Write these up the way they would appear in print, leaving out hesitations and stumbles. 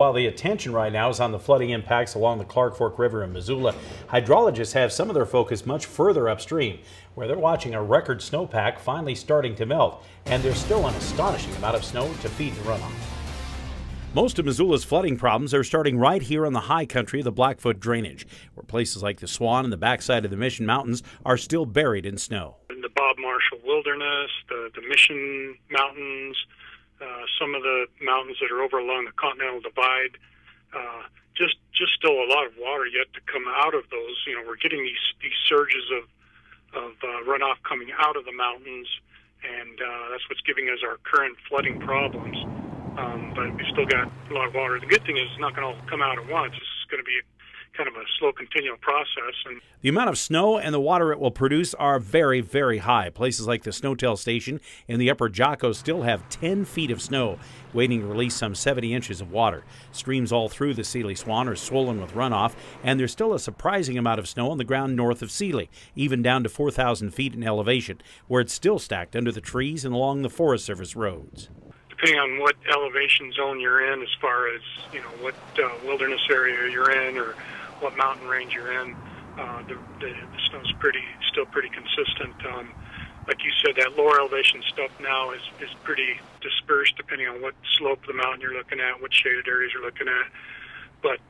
While the attention right now is on the flooding impacts along the Clark Fork River in Missoula, hydrologists have some of their focus much further upstream, where they're watching a record snowpack finally starting to melt, and there's still an astonishing amount of snow to feed the runoff. Most of Missoula's flooding problems are starting right here on the high country of the Blackfoot drainage, where places like the Swan and the backside of the Mission Mountains are still buried in snow. In the Bob Marshall Wilderness, the Mission Mountains, some of the mountains that are over along the Continental Divide, just still a lot of water yet to come out of those. You know, we're getting these surges of runoff coming out of the mountains, and that's what's giving us our current flooding problems. But we still got a lot of water. The good thing is it's not going to all come out at once. It's going to be kind of a slow, continual process. And the amount of snow and the water it will produce are very, very high. Places like the Snowtail Station in the Upper Jocko still have 10 feet of snow, waiting to release some 70 inches of water. Streams all through the Sealy Swan are swollen with runoff, and there's still a surprising amount of snow on the ground north of Sealy, even down to 4,000 feet in elevation, where it's still stacked under the trees and along the Forest Service roads. Depending on what elevation zone you're in, as far as, you know, what wilderness area you're in or what mountain range you're in, the snow's still pretty consistent. Like you said, that lower elevation stuff now is pretty dispersed depending on what slope of the mountain you're looking at, what shaded areas you're looking at. But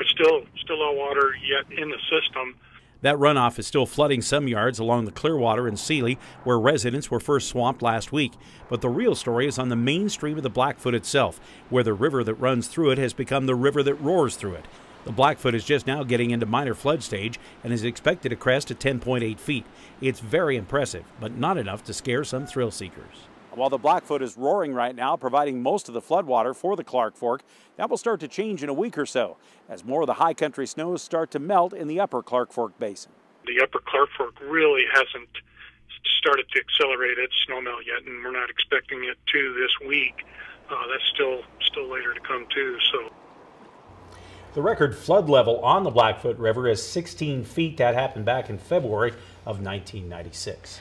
still all water yet in the system. That runoff is still flooding some yards along the Clearwater in Sealy, where residents were first swamped last week. But the real story is on the main stream of the Blackfoot itself, where the river that runs through it has become the river that roars through it. The Blackfoot is just now getting into minor flood stage and is expected to crest at 10.8 feet. It's very impressive, but not enough to scare some thrill seekers. While the Blackfoot is roaring right now, providing most of the floodwater for the Clark Fork, that will start to change in a week or so as more of the high country snows start to melt in the upper Clark Fork basin. The upper Clark Fork really hasn't started to accelerate its snowmelt yet, and we're not expecting it to this week. That's still later to come too. So the record flood level on the Blackfoot River is 16 feet. That happened back in February of 1996.